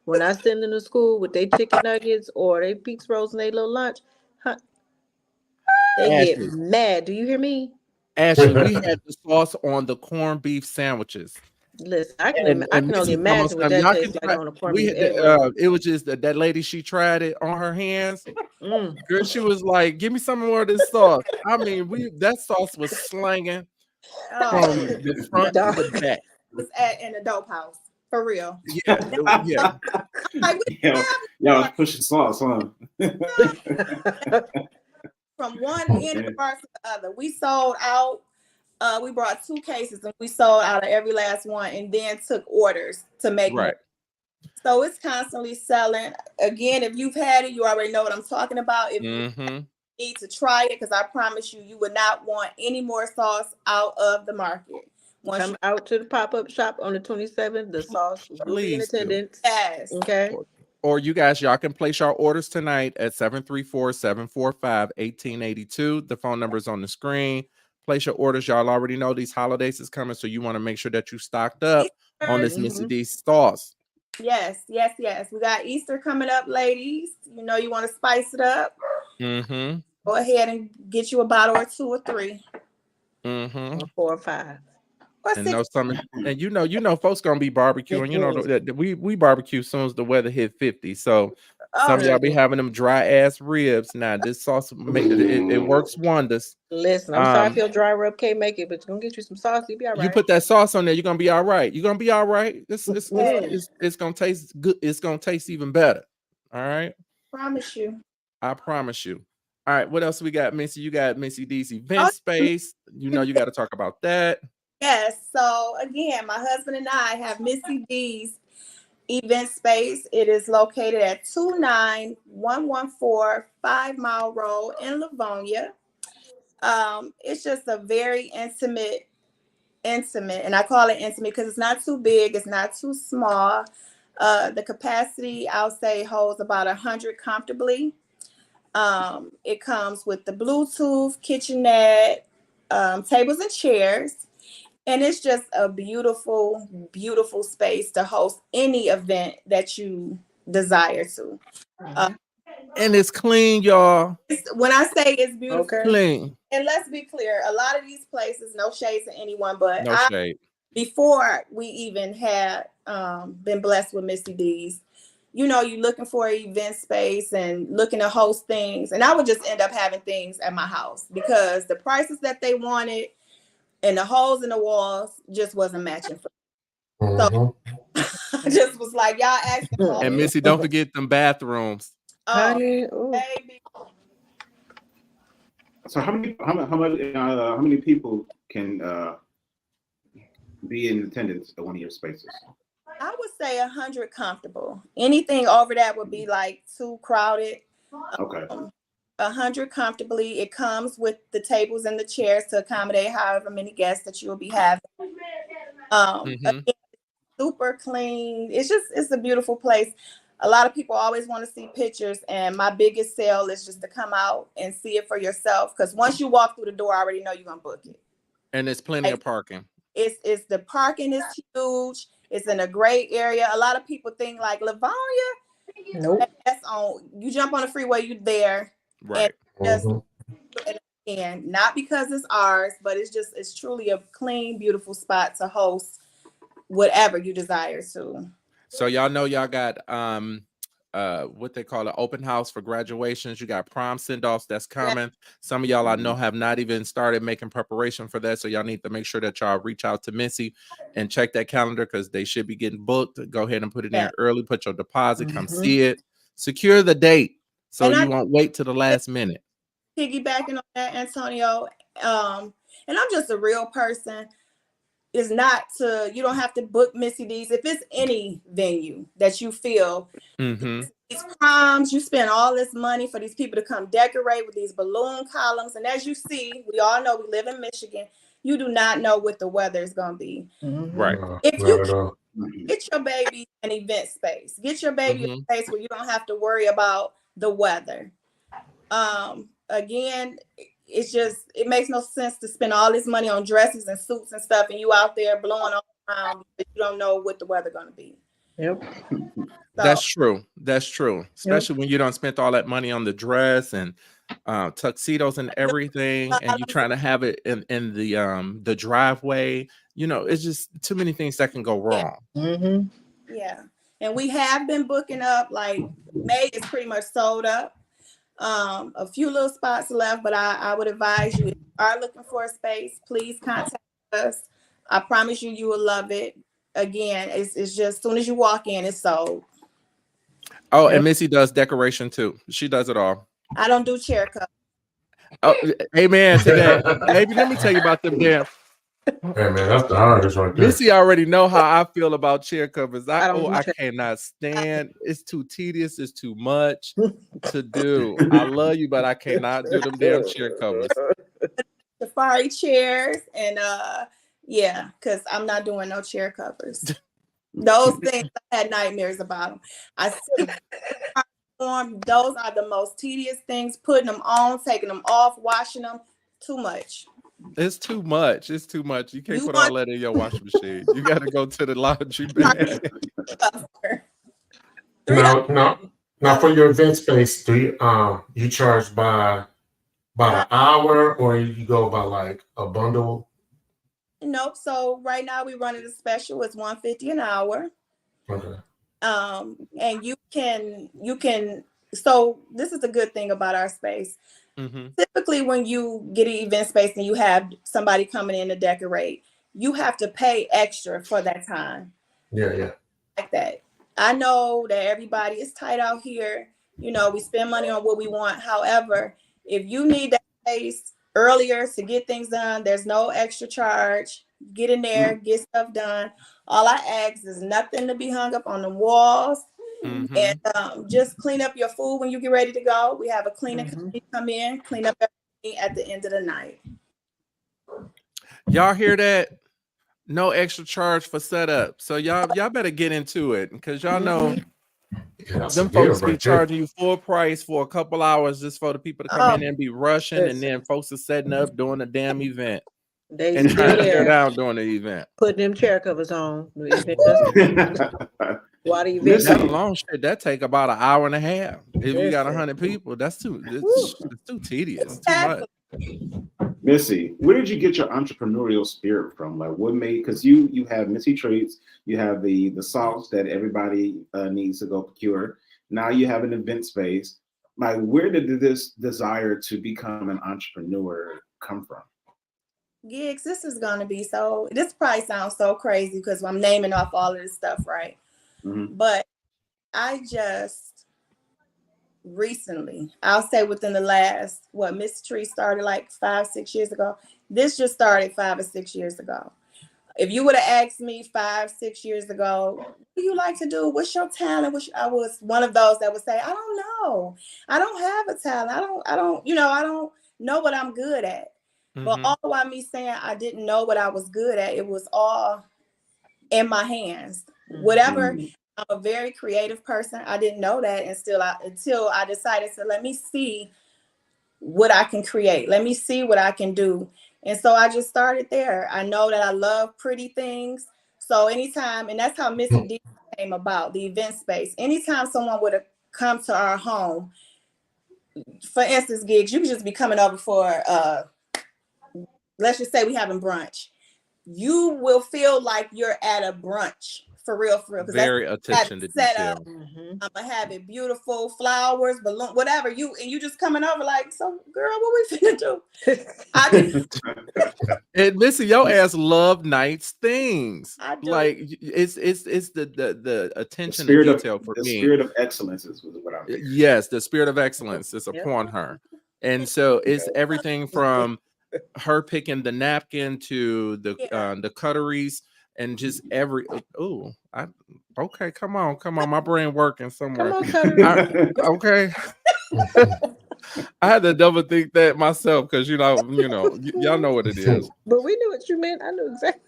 when I send them to school with their chicken nuggets or their pizza rolls and their little lunch. They get mad. Do you hear me? Ashley, we had the sauce on the corned beef sandwiches. Listen, I can only imagine what that tastes like on a corned beef. It was just that lady, she tried it on her hands. Girl, she was like, give me some more of this sauce. I mean, that sauce was slanging from the front to the back. It was in a dope house. For real. Yeah. Y'all was pushing sauce, huh? From one end of the bar to the other. We sold out. We brought 2 cases and we sold out of every last one, and then took orders to make more. So it's constantly selling. Again, if you've had it, you already know what I'm talking about. If you need to try it, because I promise you, you would not want any more sauce out of the market. Come out to the pop-up shop on the 27th. The sauce will be in attendance. Yes. Okay. Or y'all can place your orders tonight at 734-745-1882. The phone number is on the screen. Place your orders. Y'all already know these holidays is coming, so you want to make sure that you stocked up on this Missy D sauce. Yes. We got Easter coming up, ladies. You know you want to spice it up. Mm-hmm. Go ahead and get you a bottle or 2 or 3. Mm-hmm. 4 or 5. And you know, folks gonna be barbecuing. You know that we barbecue as soon as the weather hit 50. So some of y'all be having them dry ass ribs. Now this sauce it works wonders. Listen, I'm sorry if your dry rub can't make it, but you're gonna get you some sauce. You'll be all right. You put that sauce on there, you're gonna be all right. You're gonna be all right. It's gonna taste good. It's gonna taste even better. All right. I promise you. I promise you. All right, what else we got, Missy? You got Missy D's event Oh. space. You know, you got to talk about that. Yes. So again, my husband and I have Missy D's event space. It is located at 29114 5 Mile Road in Livonia. It's just a very intimate, and I call it intimate because it's not too big, it's not too small. The capacity, I'll say, holds about 100 comfortably. It comes with the Bluetooth, kitchenette, tables and chairs. And it's just a beautiful, beautiful space to host any event that you desire to. And it's clean, y'all. When I say it's beautiful, Okay. Clean. and let's be clear, a lot of these places, no shade to anyone, but No shade. before we even had been blessed with Missy D's, you know, you're looking for an event space and looking to host things. And I would just end up having things at my house because the prices that they wanted and the holes in the walls just wasn't matching for me. So I just was like, y'all asking for And Missy, don't forget them bathrooms. baby. So how many people can be in attendance at one of your spaces? I would say 100 comfortable. Anything over that would be like too crowded. Okay. 100 comfortably. It comes with the tables and the chairs to accommodate however many guests that you will be having. Again, super clean. It's a beautiful place. A lot of people always want to see pictures, and my biggest sell is just to come out and see it for yourself. Because once you walk through the door, I already know you're gonna book it. And there's plenty of parking. It's the parking is huge. It's in a great area. A lot of people think like Livonia. Nope. That's on. You jump on the freeway, you there. Right. And not because it's ours, but it's truly a clean, beautiful spot to host whatever you desire to. So y'all know y'all got what they call an open house for graduations. You got prom send-offs that's coming. Some of y'all I know have not even started making preparation for that. So y'all need to make sure that y'all reach out to Missy and check that calendar because they should be getting booked. Go ahead and put it in early, put your deposit, come see it, secure the date. So you won't wait to the last minute. Piggybacking on that, Antonio, and I'm just a real person. Is not to, you don't have to book Missy D's. If it's any venue that you feel, these proms, you spend all this money for these people to come decorate with these balloon columns. And as you see, we all know we live in Michigan. You do not know what the weather is going to be. Right. If you get your baby an event space, get your baby a space where you don't have to worry about the weather. Again, it makes no sense to spend all this money on dresses and suits and stuff, and you out there blowing all around, but you don't know what the weather going to be. Yep. So, That's true. That's true. Especially when you don't spend all that money on the dress and tuxedos and everything, and you're trying to have it in the driveway. You know, it's just too many things that can go wrong. Yeah. And we have been booking up, like May is pretty much sold up. A few little spots left, but I would advise you, if you are looking for a space, please contact us. I promise you, you will love it. Again, it's just as soon as you walk in, it's sold. Oh, and Missy does decoration too. She does it all. I don't do chair covers. Oh, amen to that. Baby, let me tell you about them damn. Hey man, that's the hardest right there. Missy already know how I feel about chair covers. I chair. cannot stand. It's too tedious. It's too much to do. I love you, but I cannot do them damn chair covers. Safari chairs and yeah, because I'm not doing no chair covers. Those things I had nightmares about them. I see those are the most tedious things. Putting them on, taking them off, washing them, too much. It's too much. It's too much. You can't put all that in your washing machine. You got to go to the laundry bag. Now for your event space, do you charge by the hour or you go by like a bundle? Nope. So right now we running a special. It's $150 an hour. Okay. And you can. So this is a good thing about our space. Typically, when you get an event space and you have somebody coming in to decorate, you have to pay extra for that time. Yeah. Like that. I know that everybody is tight out here. You know, we spend money on what we want. However, If you need that space earlier to get things done, there's no extra charge. Get in there, get stuff done. All I ask is nothing to be hung up on the walls. Mhm. And just clean up your food when you get ready to go. We have a cleaning company come in, clean up everything at the end of the night. Y'all hear that? No extra charge for setup. So y'all better get into it, because y'all know them folks be charging you full price for a couple hours just for the people to come in and be rushing, and then folks are setting up doing a damn event. They And still trying to tear there down during the event. putting them chair covers on. While the event Missy. That alone shit, that take about an hour and a half. If you got 100 people, that's too tedious. Too much. Missy, where did you get your entrepreneurial spirit from? Like, what made, because you have Missy Treats, you have the sauce that everybody needs to go procure. Now you have an event space. Like, where did this desire to become an entrepreneur come from? Gigz, this is gonna be this probably sounds so crazy because I'm naming off all of this stuff, right? But I just recently, I'll say within the last, Missy Treats started like 5-6 years ago. This just started 5 or 6 years ago. If you would have asked me 5-6 years ago, what do you like to do? What's your talent? I was one of those that would say, I don't know. I don't have a talent. I don't know what I'm good at. But all while me saying I didn't know what I was good at, it was all in my hands. Whatever. I'm a very creative person. I didn't know that until I decided to let me see what I can create. Let me see what I can do. And so I just started there. I know that I love pretty things. So anytime, and that's how Missy D came about, the event space. Anytime someone would have come to our home, for instance, Gigz, you could just be coming over for let's just say we having brunch. You will feel like you're at a brunch for real. Very attention to detail. I'm gonna have it beautiful, flowers, balloon, whatever. You just coming over like, so girl, what we finna do? And Missy, your ass love nice things. Like it's the attention to detail for me. The spirit of excellence is what I'm hearing. Yes, the spirit of excellence is upon her. And so it's everything from her picking the napkin to the cutleries and just okay, come on, my brain working somewhere. Okay. I had to double think that myself because y'all know what it is. But we knew what you meant. I knew exactly.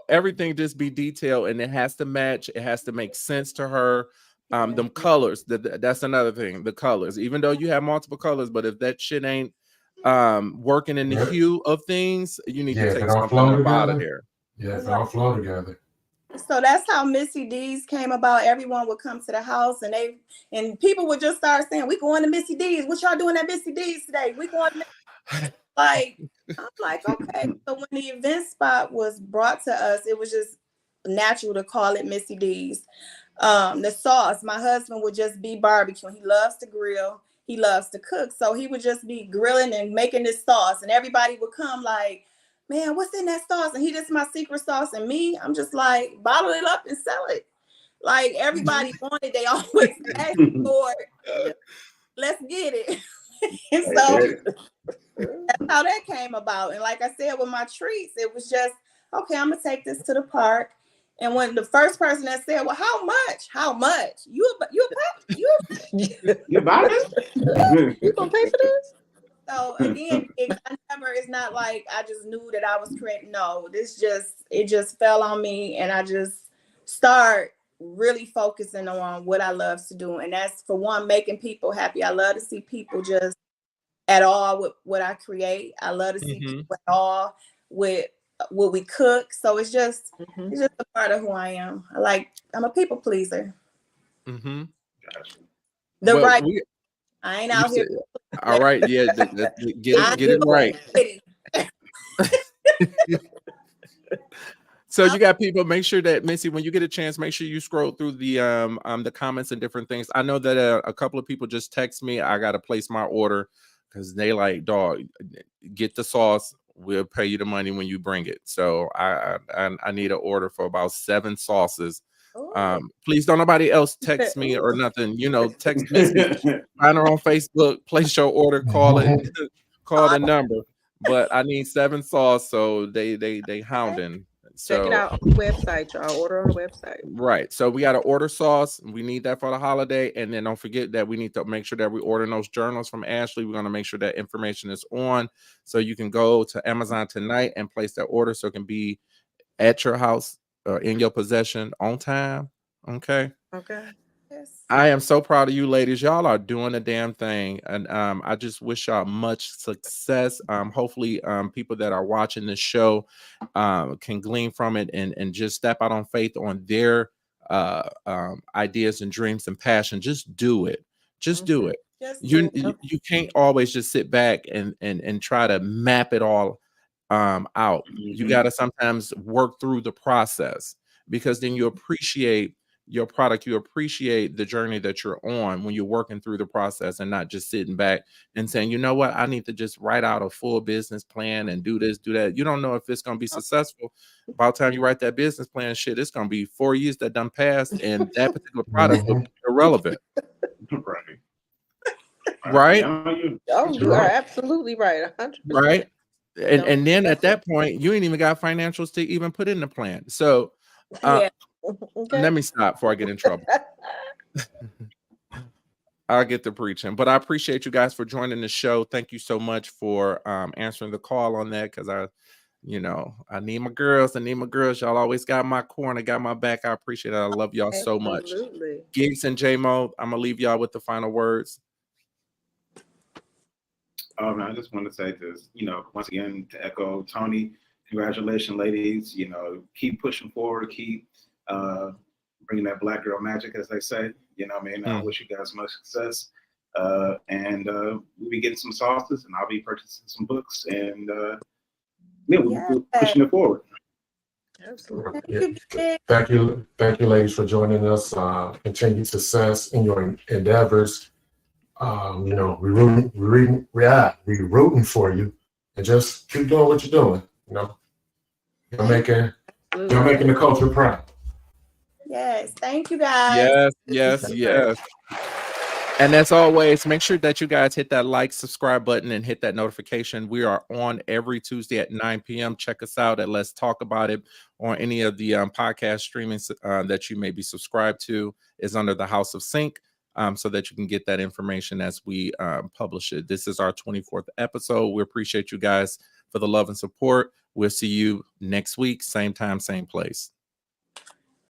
Everything just be detailed and it has to match. It has to make sense to her. Them colors, that's another thing. The colors, even though you have multiple colors, but if that shit ain't working in the hue of things, you need to take something out of there. Yeah, if it all flow together. So that's how Missy D's came about. Everyone would come to the house and people would just start saying, we going to Missy D's. What y'all doing at Missy D's today? We going to I'm like, okay. So when the event spot was brought to us, it was just natural to call it Missy D's. The sauce, my husband would just be barbecuing. He loves to grill. He loves to cook. So he would just be grilling and making this sauce. And everybody would come like, man, what's in that sauce? And this is my secret sauce. And me, I'm just like, bottle it up and sell it. Like everybody wanted, they always asked for it. Let's get it. And so that's how that came about. And like I said, with my treats, it was just, okay, I'm going to take this to the park. And when the first person that said, well, how much? You buy this? You gonna pay for this? So again, it's not like I just knew that I was creating. No, it just fell on me, and I just start really focusing on what I love to do. And that's, for one, making people happy. I love to see people just at all with what I create. I love to see people at all with what we cook. So it's just a part of who I am. I'm a people pleaser. I ain't out here. All right, yeah, get it right. So you got people. Make sure that, Missy, when you get a chance, make sure you scroll through the comments and different things. I know that a couple of people just text me. I got to place my order because they like, dog, get the sauce. We'll pay you the money when you bring it. So I need an order for about 7 sauces Please don't nobody else text me or nothing. You know, text Missy, find her on Facebook, place your order, call it, call the number. But I need 7 sauce, so they hounding. So check it out on the website, y'all. Order on the website. Right. So we got to order sauce. We need that for the holiday. And then don't forget that we need to make sure that we order those journals from Ashley. We're going to make sure that information is on. So you can go to Amazon tonight and place that order so it can be at your house or in your possession on time. Okay. Okay. Yes. I am so proud of you ladies. Y'all are doing a damn thing. And I just wish y'all much success. Hopefully people that are watching this show can glean from it and just step out on faith on their ideas and dreams and passion. Just do it. Just do it. You can't always just sit back and try to map it all out. You got to sometimes work through the process, because then you appreciate your product, you appreciate the journey that you're on when you're working through the process and not just sitting back and saying, you know what, I need to just write out a full business plan and do this, do that. You don't know if it's going to be successful. By the time you write that business plan, shit, it's going to be 4 years that done passed and that particular product will be irrelevant. Right? Oh, you are absolutely right. 100%. Right. And then at that point, you ain't even got financials to even put in the plan. So let me stop before I get in trouble. I'll get to preaching, but I appreciate you guys for joining the show. Thank you so much for answering the call on that, because I need my girls. Y'all always got my corner, got my back. I appreciate it. I love y'all so much. Gigz and JMO, I'm gonna leave y'all with the final words. Man, I just want to say this, once again, to echo Tony, congratulations, ladies. Keep pushing forward, keep bringing that Black girl magic, as they say. I wish you guys much success. And we'll be getting some sauces, and I'll be purchasing some books, and we'll be pushing it forward. Absolutely. Thank you, ladies, for joining us. Continued success in your endeavors. We're rooting for you, and just keep doing what you're doing. You're making the culture proud. Yes, thank you guys. Yes. And as always, make sure that you guys hit that like, subscribe button and hit that notification. We are on every Tuesday at 9 p.m. Check us out at Let's Talk About It, or any of the podcast streaming that you may be subscribed to is under the House of Sync, so that you can get that information as we publish it. This is our 24th episode. We appreciate you guys for the love and support. We'll see you next week, same time, same place.